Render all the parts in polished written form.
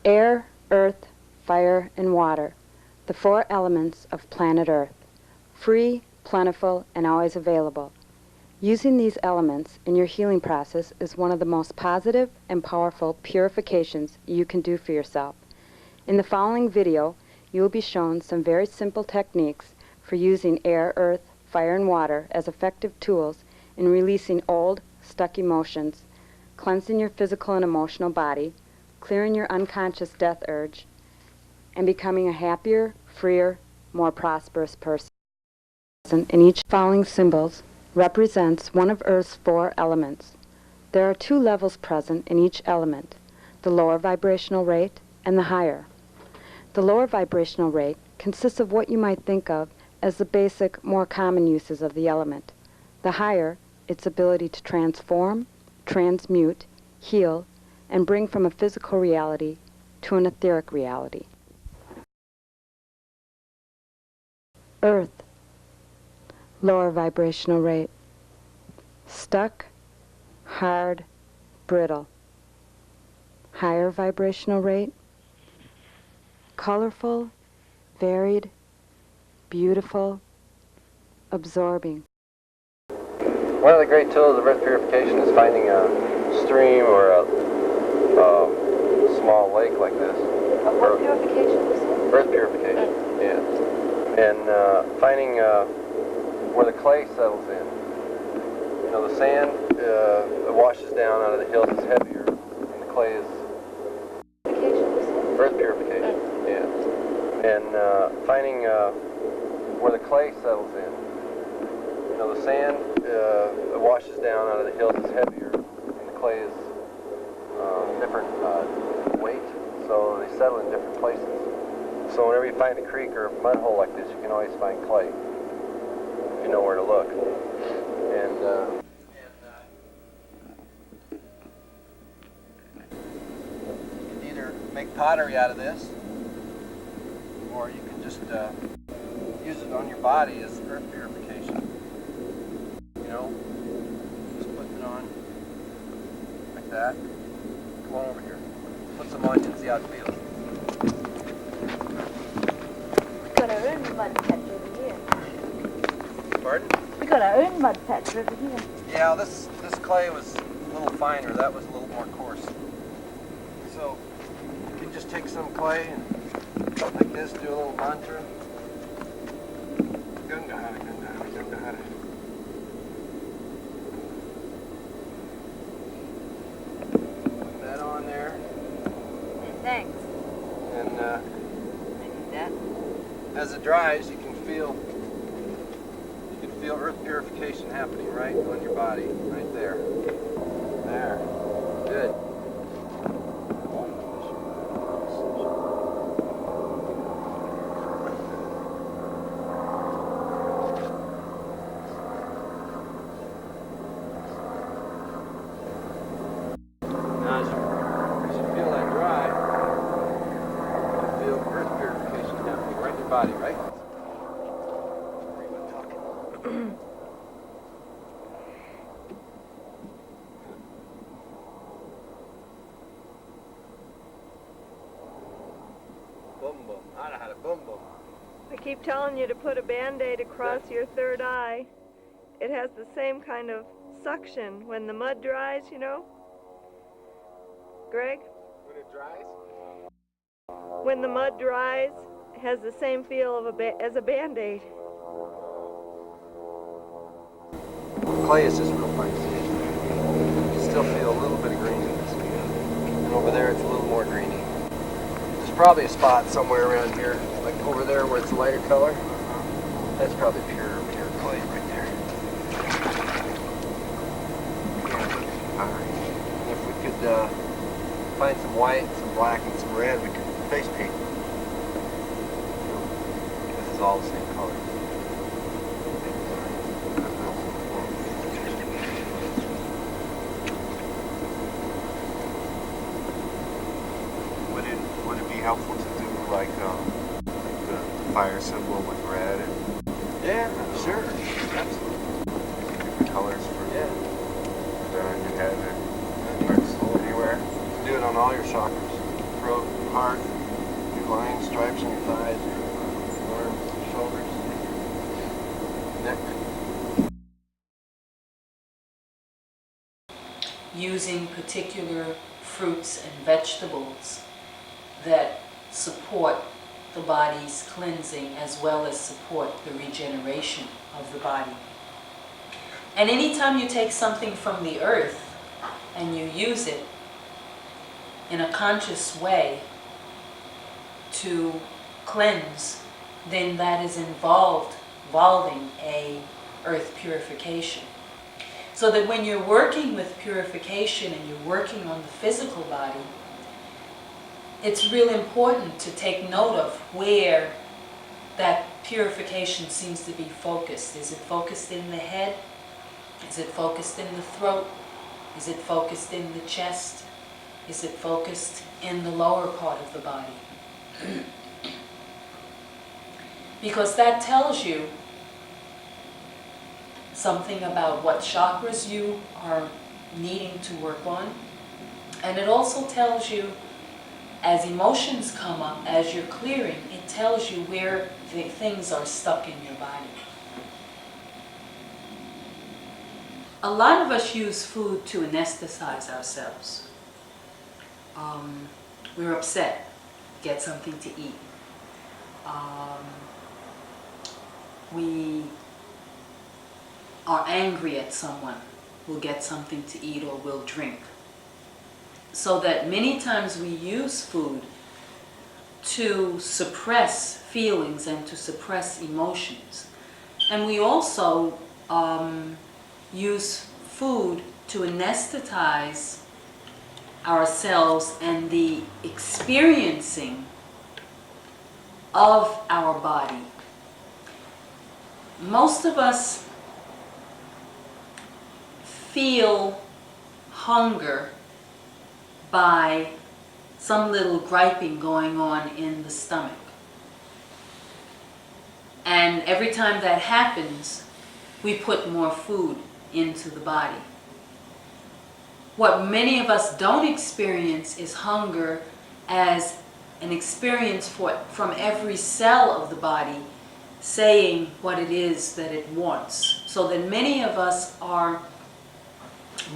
Air, earth, fire, and water, the four elements of planet Earth, free, plentiful, and always available. Using these elements in your healing process is one of the most positive and powerful purifications you can do for yourself. In the following video, you will be shown some very simple techniques for using air, earth, fire, and water as effective tools in releasing old, stuck emotions, cleansing your physical and emotional body, clearing your unconscious death urge, and becoming a happier, freer, more prosperous person. In each following symbols represents one of Earth's four elements. There are two levels present in each element, the lower vibrational rate and the higher. The lower vibrational rate consists of what you might think of as the basic, more common uses of the element. The higher, its ability to transform, transmute, heal, and bring from a physical reality to an etheric reality. Earth, lower vibrational rate, stuck, hard, brittle. Higher vibrational rate, colorful, varied, beautiful, absorbing. One of the great tools of earth purification is finding a stream or a small lake like this. What purification was it? Earth purification, yeah. And finding where the clay settles in. You know, the sand washes down out of the hills, is heavier, and the clay is earth purification, yeah. And finding where the clay settles in. You know, the sand washes down out of the hills, is heavier, and the clay is different weight, so they settle in different places. So whenever you find a creek or a mud hole like this, you can always find clay, if you know where to look. And you can either make pottery out of this, or you can just use it on your body as earth purification. You know, just putting it on like that. Come on over here. Put some on you and see how it feels. We got our own mud patch over here. Pardon? We got our own mud patch over here. Yeah, this clay was a little finer. That was a little more coarse. So you can just take some clay and like this, do a little mantra. Gangahara, Gangahara, Gangahara. Put that on there. Thanks. And I need that. as it dries, you can feel earth purification happening right on your body, right there. There. Good. Now, as you feel that dry, you feel earth purification happening right in your body, right? Boom, boom. Hada, hada, boom, boom. I keep telling you to put a Band-Aid across your third eye. It has the same kind of suction when the mud dries, you know? Greg? When it dries? When the mud dries, it has the same feel of as a Band-Aid. Clay is just real fine. You can still feel a little bit of greenness. And over there it's a little more greeny. There's probably a spot somewhere around here, like over there where it's a lighter color. That's probably pure clay right there. Alright. And if we could find some white, some black, and some red, we could face paint. This is all the same color. Would it be helpful to do like the fire symbol with red and Yeah, sure. Absolutely. different colors for Yeah. on your head and parts everywhere? Do it on all your chakras. throat, heart, your lines, stripes on your thighs, your arms, shoulders, neck. Using particular fruits and vegetables that support the body's cleansing as well as support the regeneration of the body. And anytime you take something from the earth and you use it in a conscious way to cleanse, then that is involving a earth purification. So that when you're working with purification and you're working on the physical body, it's really important to take note of where that purification seems to be focused. Is it focused in the head? Is it focused in the throat? Is it focused in the chest? Is it focused in the lower part of the body? Because that tells you something about what chakras you are needing to work on. And it also tells you, as emotions come up, as you're clearing, it tells you where the things are stuck in your body. A lot of us use food to anesthetize ourselves. We're upset, get something to eat. We are angry at someone, we'll get something to eat or we'll drink. So that many times we use food to suppress feelings and to suppress emotions. And we also use food to anesthetize ourselves and the experiencing of our body. Most of us feel hunger by some little griping going on in the stomach. And every time that happens, we put more food into the body. What many of us don't experience is hunger as an experience from every cell of the body saying what it is that it wants. So that many of us are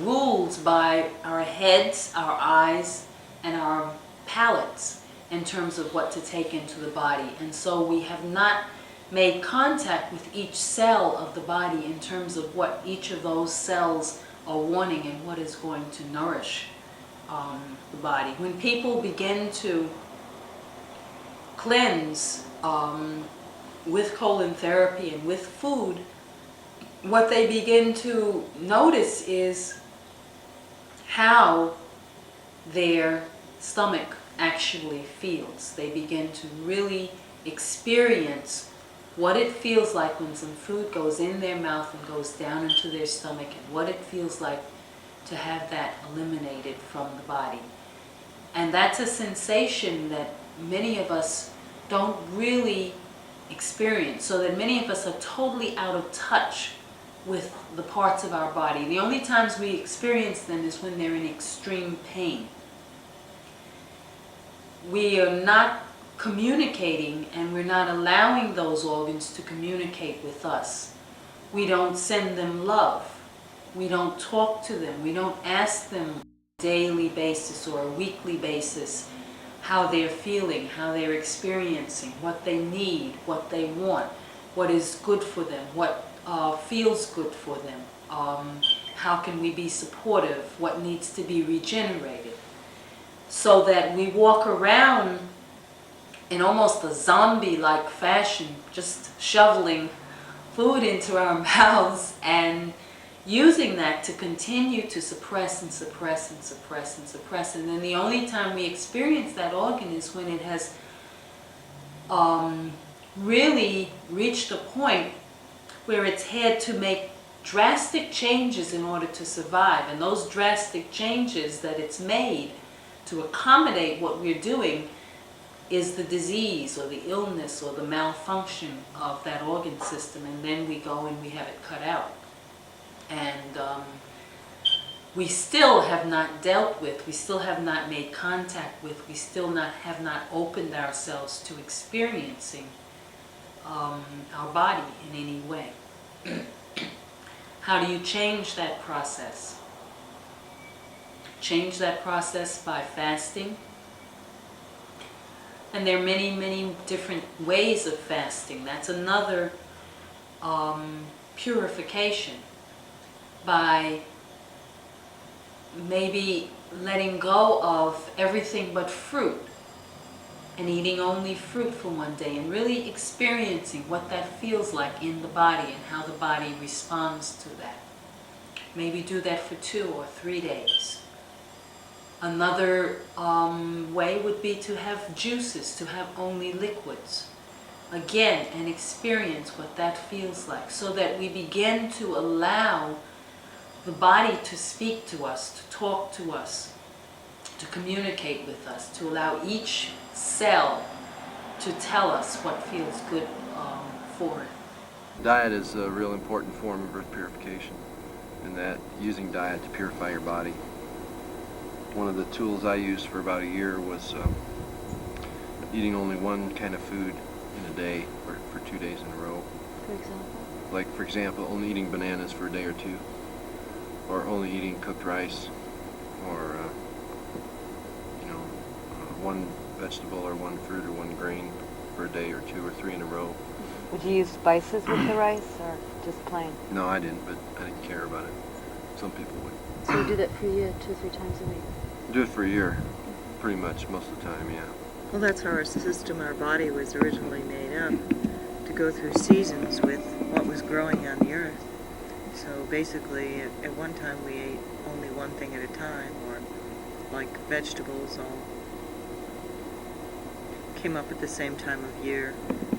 ruled by our heads, our eyes, and our palates in terms of what to take into the body. And so we have not made contact with each cell of the body in terms of what each of those cells are wanting and what is going to nourish the body. When people begin to cleanse with colon therapy and with food, what they begin to notice is how their stomach actually feels. They begin to really experience what it feels like when some food goes in their mouth and goes down into their stomach, and what it feels like to have that eliminated from the body. And that's a sensation that many of us don't really experience, so that many of us are totally out of touch with the parts of our body. The only times we experience them is when they're in extreme pain. We are not communicating, and we're not allowing those organs to communicate with us. We don't send them love. We don't talk to them. We don't ask them on a daily basis or a weekly basis how they're feeling, how they're experiencing, what they need, what they want, what is good for them, what feels good for them, how can we be supportive, what needs to be regenerated. So that we walk around in almost a zombie-like fashion, just shoveling food into our mouths and using that to continue to suppress and suppress and suppress and suppress. And then the only time we experience that organ is when it has really reached a point where it's had to make drastic changes in order to survive. And those drastic changes that it's made to accommodate what we're doing is the disease or the illness or the malfunction of that organ system, and then we go and we have it cut out. And we still have not dealt with, we still have not made contact with, we still have not opened ourselves to experiencing our body in any way. How do you change that process? Change that process by fasting. And there are many, many different ways of fasting. That's another purification, by maybe letting go of everything but fruit and eating only fruit for one day and really experiencing what that feels like in the body and how the body responds to that. Maybe do that for 2 or 3 days. Another way would be to have juices, to have only liquids. Again, and experience what that feels like, so that we begin to allow the body to speak to us, to talk to us, to communicate with us, to allow each cell to tell us what feels good for it. Diet is a real important form of earth purification, in that using diet to purify your body. One of the tools I used for about a year was eating only one kind of food in a day for 2 days in a row. For example? Like, for example, only eating bananas for a day or 2, or only eating cooked rice, or one vegetable or one fruit or one grain for a day or 2 or 3 in a row. Would you use spices with the rice, or just plain? No, I didn't, but I didn't care about it. Some people would. So you do that for you 2 or 3 times a week? Do it for a year, pretty much, most of the time, yeah. Well, that's how our system, our body was originally made up, to go through seasons with what was growing on the earth. So basically, at one time we ate only one thing at a time, or like vegetables all came up at the same time of year,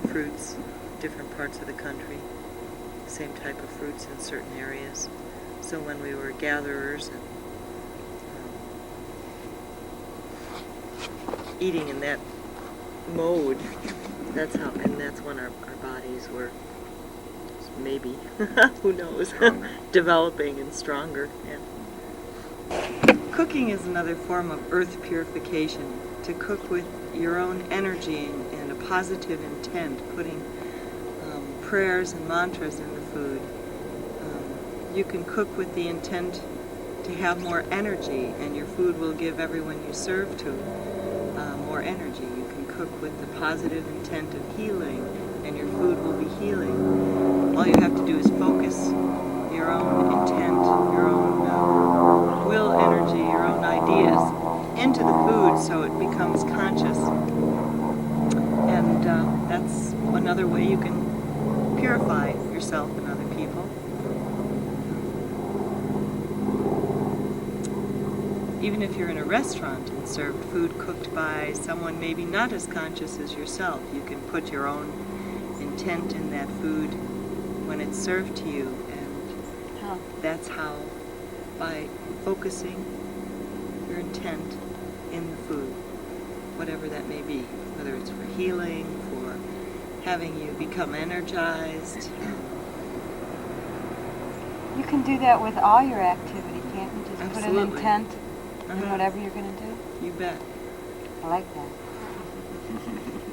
fruits, different parts of the country, same type of fruits in certain areas. So when we were gatherers and eating in that mode, that's when our bodies were maybe, who knows, developing and stronger. Yeah. Cooking is another form of earth purification. To cook with your own energy and a positive intent, putting prayers and mantras in the food. You can cook with the intent to have more energy, and your food will give everyone you serve to more energy. You can cook with the positive intent of healing, and your food will be healing. All you have to do is focus your own intent, your own will energy, your own ideas into the food so it becomes conscious. And that's another way you can purify yourself and other people. Even if you're in a restaurant and served food cooked by someone maybe not as conscious as yourself, you can put your own intent in that food when it's served to you. And that's how, by focusing your intent in the food, whatever that may be, whether it's for healing, for having you become energized. You can do that with all your activity, can't you? Just Absolutely. Put an intent in whatever you're going to do. You bet. I like that.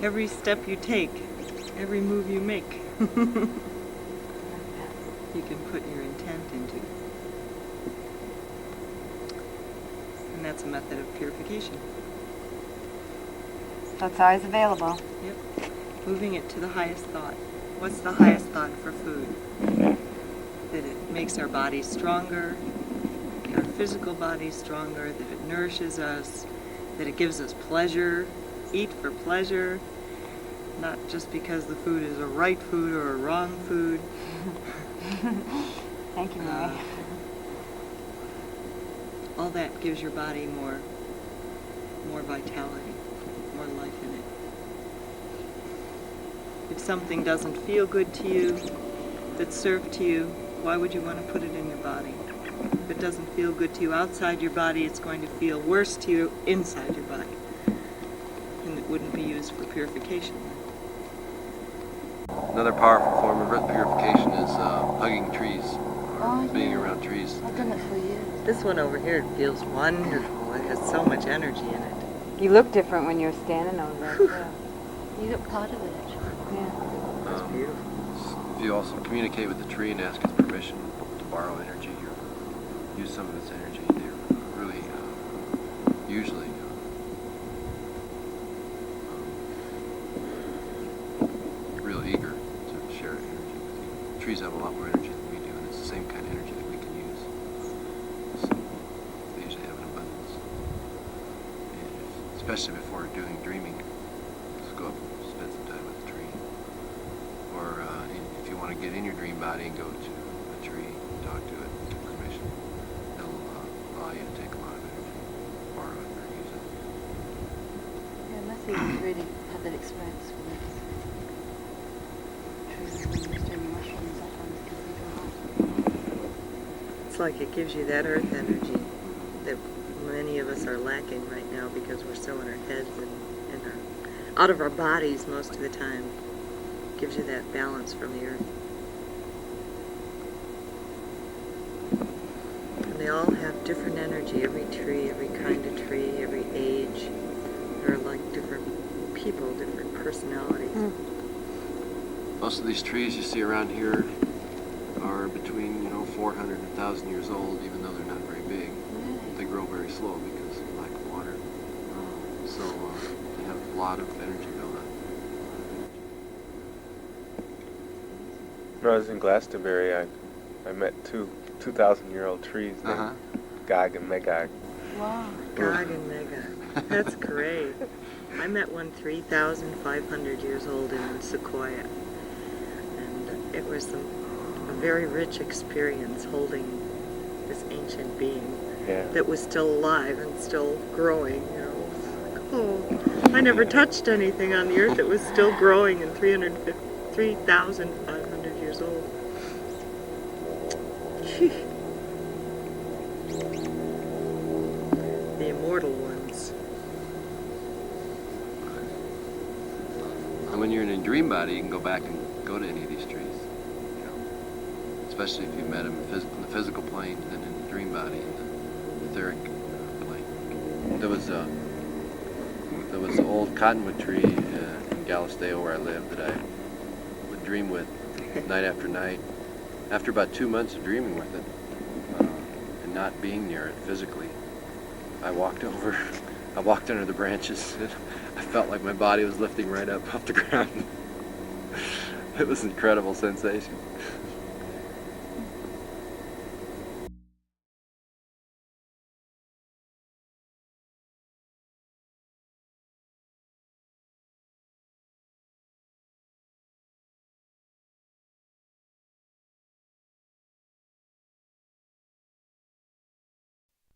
Every step you take, every move you make, you can put your intent into. And that's a method of purification. That's always available. Yep. Moving it to the highest thought. What's the highest thought for food? That it makes our bodies stronger, our physical bodies stronger, that it nourishes us, that it gives us pleasure. Eat for pleasure, not just because the food is a right food or a wrong food. Thank you, Mary. All that gives your body more vitality, more life in it. If something doesn't feel good to you, that's served to you, why would you want to put it in your body? If it doesn't feel good to you outside your body, it's going to feel worse to you inside your body. And it wouldn't be used for purification. Another powerful form of earth purification is hugging trees, Oh, being yeah. around trees. I've done it for years. This one over here feels wonderful. It has so much energy in it. You look different when you're standing over there, too. You look part of it, actually. Yeah. It's beautiful. If you also communicate with the tree and ask its permission to borrow energy or use some of its energy, they're really usually real eager to share energy with you. Trees have a lot more energy than we do, and it's the same kind of energy that we can use. So they usually have an abundance. And especially before doing dreaming, just go up and spend some time with the tree. Or if you want to get in your dream body and go to a tree, talk to it, get permission, it'll allow you to take a lot of energy, borrow it or use it. Yeah, Matthew really had that experience with it. Trees when he was doing mushrooms up on the cathedral high. It's like it gives you that earth energy that many of us are lacking right now because we're so in our heads and out of our bodies most of the time. Gives you that balance from the earth. And they all have different energy, every tree, every kind of tree, every age. They're like different people, different personalities. Most of these trees you see around here are between 400 and 1,000 years old, even though they're not very big. Really? They grow very slow because of lack of water. So they have a lot of energy built up. When I was in Glastonbury, I met two 2,000-year-old trees named Gog and Magog. Wow. Gog and Magog. That's great. I met one 3,500 years old in Sequoia. And it was a very rich experience holding this ancient being that was still alive and still growing. I never touched anything on the earth that was still growing and 3,500 years old. The immortal ones. And when you're in a dream body, you can go back and go to any of these trees. Especially if you met them in the physical plane and in the dream body, in the etheric plane. There was an old cottonwood tree in Galisteo where I lived that I would dream with night after night. After about 2 months of dreaming with it and not being near it physically, I walked under the branches, and I felt like my body was lifting right up off the ground. It was an incredible sensation.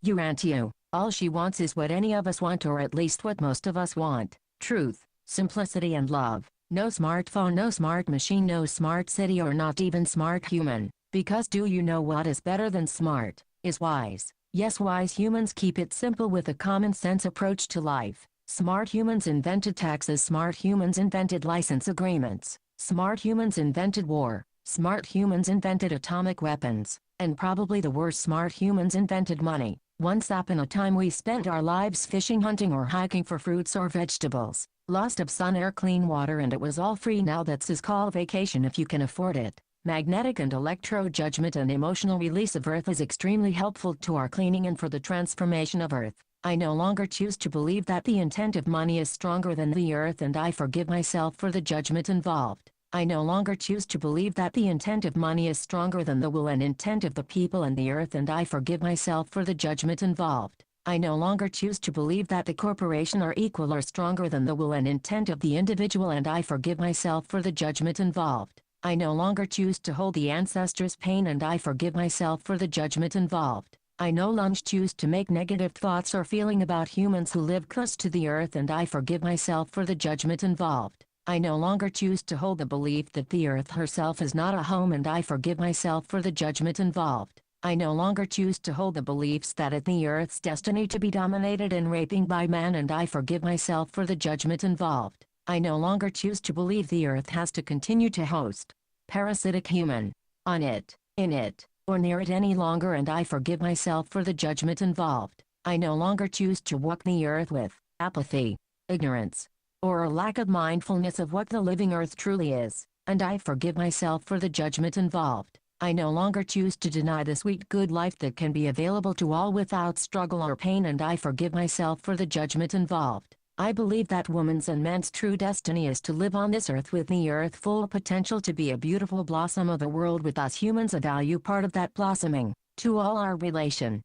Urantio, all she wants is what any of us want, or at least what most of us want: truth, simplicity and love. No smartphone, no smart machine, no smart city, or not even smart human. Because do you know what is better than smart? Is wise. Yes, wise humans keep it simple with a common sense approach to life. Smart humans invented taxes, smart humans invented license agreements, smart humans invented war, smart humans invented atomic weapons, and probably the worst, smart humans invented money. Once upon a time we spent our lives fishing, hunting, or hiking for fruits or vegetables. Lost of sun, air, clean water, and it was all free. Now that's called vacation if you can afford it. Magnetic and electro judgment and emotional release of Earth is extremely helpful to our cleaning and for the transformation of Earth. I no longer choose to believe that the intent of money is stronger than the Earth, and I forgive myself for the judgment involved. I no longer choose to believe that the intent of money is stronger than the will and intent of the people and the Earth, and I forgive myself for the judgment involved. I no longer choose to believe that the corporation or equal are stronger than the will and intent of the individual, and I forgive myself for the judgment involved. I no longer choose to hold the ancestors' pain, and I forgive myself for the judgment involved. I no longer choose to make negative thoughts or feeling about humans who live close to the Earth, and I forgive myself for the judgment involved. I no longer choose to hold the belief that the Earth herself is not a home, and I forgive myself for the judgment involved. I no longer choose to hold the beliefs that it's the Earth's destiny to be dominated and raping by man, and I forgive myself for the judgment involved. I no longer choose to believe the Earth has to continue to host parasitic human on it, in it, or near it any longer, and I forgive myself for the judgment involved. I no longer choose to walk the earth with apathy, ignorance, or a lack of mindfulness of what the living earth truly is, and I forgive myself for the judgment involved. I no longer choose to deny the sweet good life that can be available to all without struggle or pain, and I forgive myself for the judgment involved. I believe that woman's and man's true destiny is to live on this earth with the earth full potential to be a beautiful blossom of the world, with us humans a value part of that blossoming. To all our relation,